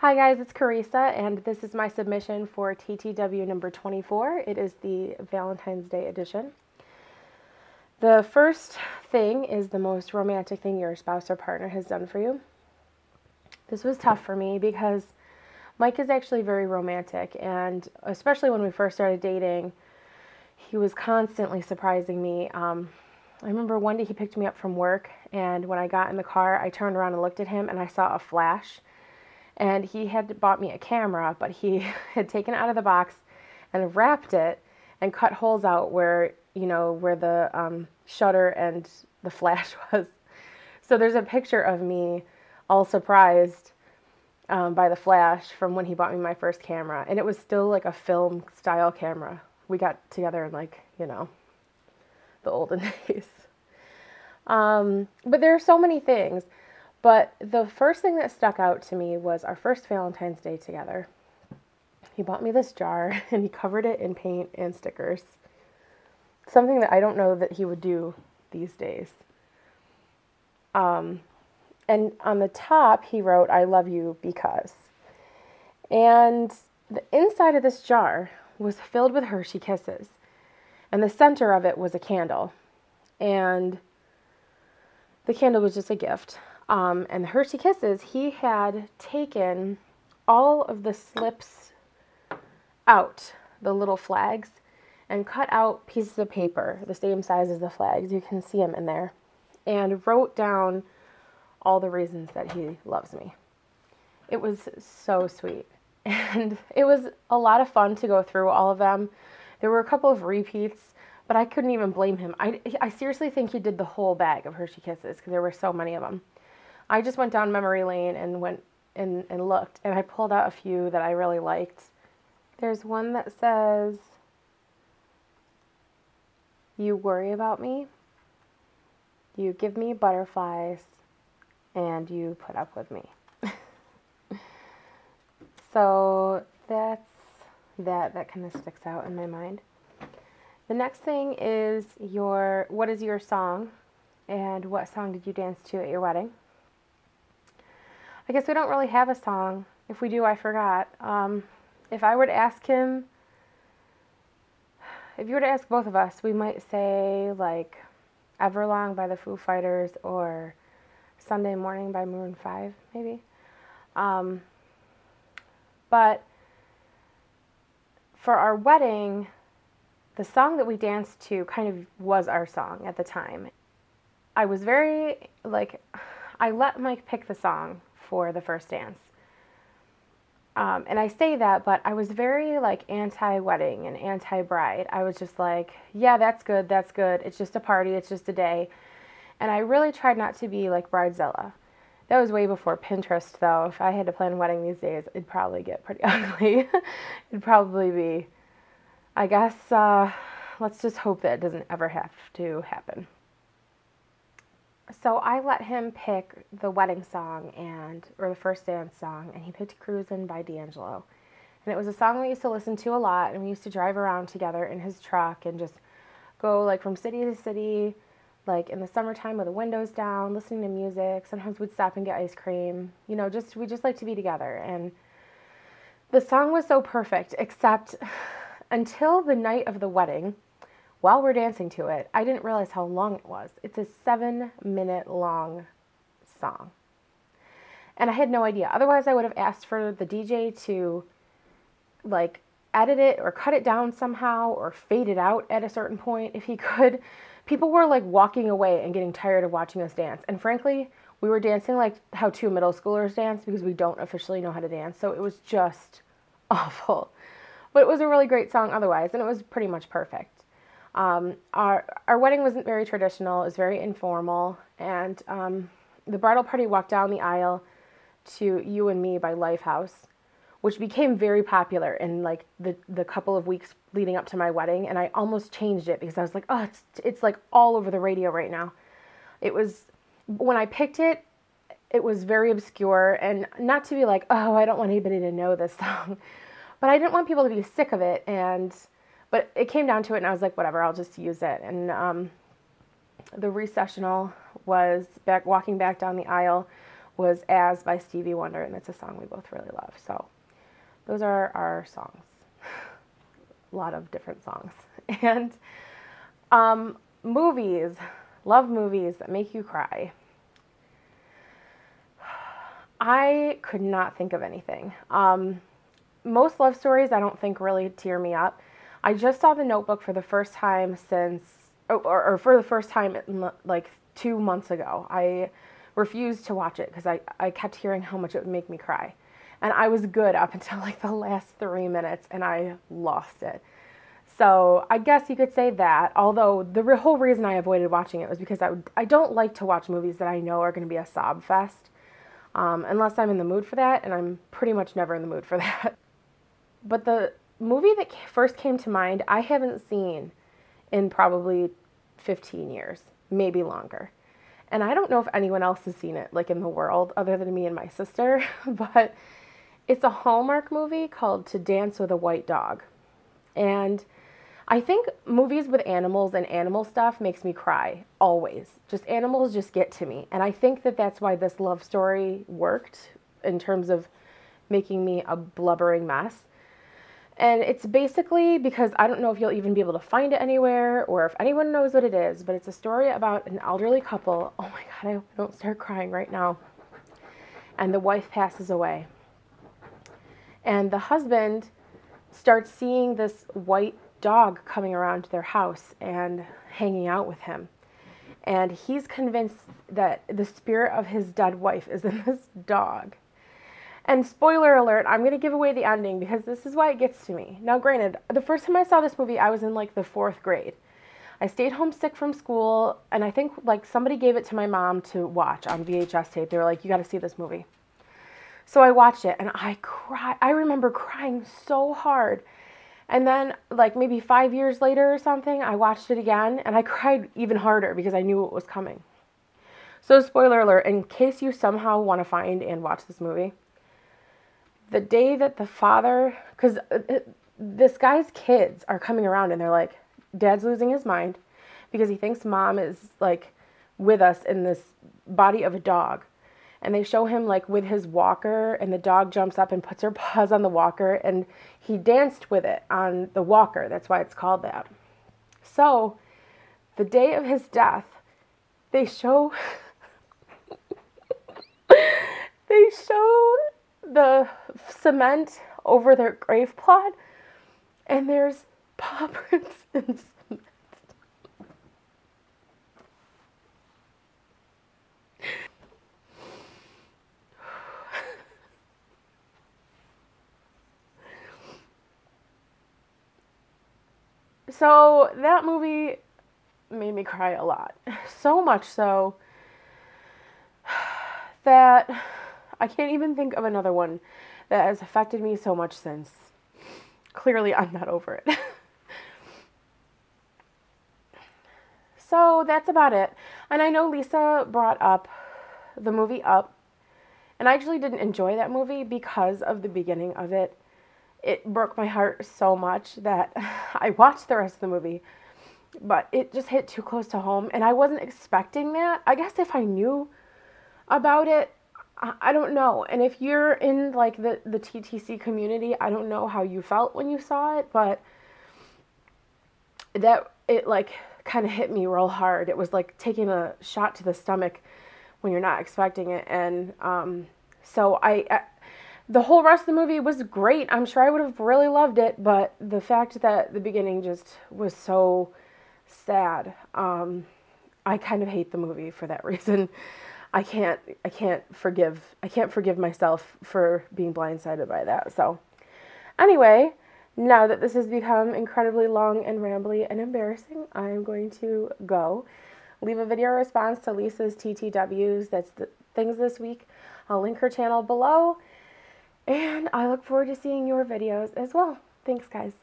Hi guys, it's Carissa, and this is my submission for TTW number 24. It is the Valentine's Day edition. The first thing is the most romantic thing your spouse or partner has done for you. This was tough for me because Mike is actually very romantic, and especially when we first started dating, he was constantly surprising me. I remember one day he picked me up from work, and when I got in the car, I turned around and looked at him, and I saw a flash. And he had bought me a camera, but he had taken it out of the box and wrapped it and cut holes out where, where the shutter and the flash was. So there's a picture of me all surprised by the flash from when he bought me my first camera. And it was still like a film style camera. We got together in the olden days. But there are so many things. But the first thing that stuck out to me was our first Valentine's Day together. He bought me this jar and he covered it in paint and stickers. Something that I don't know that he would do these days. And on the top he wrote, "I love you because." And the inside of this jar was filled with Hershey Kisses. And the center of it was a candle. And the candle was just a gift. And the Hershey Kisses, he had taken all of the slips out, the little flags, and cut out pieces of paper the same size as the flags. You can see them in there. And wrote down all the reasons that he loves me. It was so sweet. And it was a lot of fun to go through all of them. There were a couple of repeats, but I couldn't even blame him. I seriously think he did the whole bag of Hershey Kisses because there were so many of them. I just went down memory lane and went and looked, and I pulled out a few that I really liked. There's one that says, "You worry about me, you give me butterflies, and you put up with me." So that kind of sticks out in my mind. The next thing is what is your song, and what song did you dance to at your wedding? I guess we don't really have a song. If we do, I forgot. If I were to ask him, if you were to ask both of us, we might say like Everlong by the Foo Fighters or Sunday Morning by Maroon 5, maybe. But for our wedding, the song that we danced to kind of was our song at the time. I was very, I let Mike pick the song for the first dance. And I say that, but I was very, anti-wedding and anti-bride. I was just like, yeah, that's good. It's just a party. It's just a day. And I really tried not to be like Bridezilla. That was way before Pinterest, though. If I had to plan a wedding these days, it'd probably get pretty ugly. It'd probably be, I guess, let's just hope that it doesn't ever have to happen. So I let him pick the wedding song or the first dance song, and he picked Cruisin' by D'Angelo. And it was a song we used to listen to a lot, and we used to drive around together in his truck and just go from city to city, in the summertime with the windows down, listening to music. Sometimes we'd stop and get ice cream. We just like to be together. And the song was so perfect, except until the night of the wedding, while we're dancing to it, I didn't realize how long it was. It's a 7-minute long song. And I had no idea. Otherwise, I would have asked for the DJ to, edit it or cut it down somehow or fade it out at a certain point if he could. People were, walking away and getting tired of watching us dance. And frankly, we were dancing like how 2 middle schoolers dance because we don't officially know how to dance. So it was just awful. But it was a really great song otherwise, and it was pretty much perfect. Our wedding wasn't very traditional. It was very informal, and the bridal party walked down the aisle to "You and Me" by Lifehouse, which became very popular in the couple of weeks leading up to my wedding, and I almost changed it because I was like, oh, it's all over the radio right now. It was, when I picked it, it was very obscure, and not to be like, oh, I don't want anybody to know this song, but I didn't want people to be sick of it, but it came down to it, and I was like, whatever, I'll just use it. And the recessional was walking back down the aisle was As by Stevie Wonder, and it's a song we both really love. So those are our songs. A lot of different songs. And movies. Love movies that make you cry. I could not think of anything. Most love stories I don't think really tear me up. I just saw The Notebook for the first time or for the first time like 2 months ago. I refused to watch it because I kept hearing how much it would make me cry. And I was good up until like the last 3 minutes, and I lost it. So I guess you could say that, although the whole reason I avoided watching it was because I don't like to watch movies that I know are going to be a sob fest, unless I'm in the mood for that, and I'm pretty much never in the mood for that. But the movie that first came to mind, I haven't seen in probably 15 years, maybe longer. And I don't know if anyone else has seen it, like in the world, other than me and my sister, but it's a Hallmark movie called To Dance with a White Dog. And I think movies with animals and animal stuff makes me cry, always. Just animals just get to me. And I think that that's why this love story worked in terms of making me a blubbering mess. And it's basically because I don't know if you'll even be able to find it anywhere or if anyone knows what it is, but it's a story about an elderly couple. Oh my God, I hope I don't start crying right now. And the wife passes away. And the husband starts seeing this white dog coming around their house and hanging out with him. And he's convinced that the spirit of his dead wife is in this dog. And spoiler alert, I'm going to give away the ending because this is why it gets to me. Now, granted, the first time I saw this movie, I was in like the 4th grade. I stayed home sick from school, and I think like somebody gave it to my mom to watch on VHS tape. They were like, you got to see this movie. So I watched it, and I cried. I remember crying so hard. And then like maybe 5 years later or something, I watched it again, and I cried even harder because I knew what was coming. So spoiler alert, in case you somehow want to find and watch this movie, the day that the father, because this guy's kids are coming around and they're like, Dad's losing his mind because he thinks Mom is like with us in this body of a dog. And they show him like with his walker, and the dog jumps up and puts her paws on the walker, and he danced with it on the walker. That's why it's called that. So the day of his death, they show the cement over their grave plot, and there's paw prints in cement. So that movie made me cry a lot. So much so that I can't even think of another one that has affected me so much since. Clearly, I'm not over it. So that's about it. And I know Lisa brought up the movie Up, and I actually didn't enjoy that movie because of the beginning of it. It broke my heart so much that I watched the rest of the movie, but it just hit too close to home, and I wasn't expecting that. I guess if I knew about it, I don't know. And if you're in like the TTC community, I don't know how you felt when you saw it, but that it like kind of hit me real hard. It was like taking a shot to the stomach when you're not expecting it. And so the whole rest of the movie was great. I'm sure I would have really loved it, but the fact that the beginning just was so sad, I kind of hate the movie for that reason. I can't forgive myself for being blindsided by that. So anyway, now that this has become incredibly long and rambly and embarrassing, I'm going to go leave a video response to Lisa's TTWs. That's the things this week. I'll link her channel below, and I look forward to seeing your videos as well. Thanks, guys.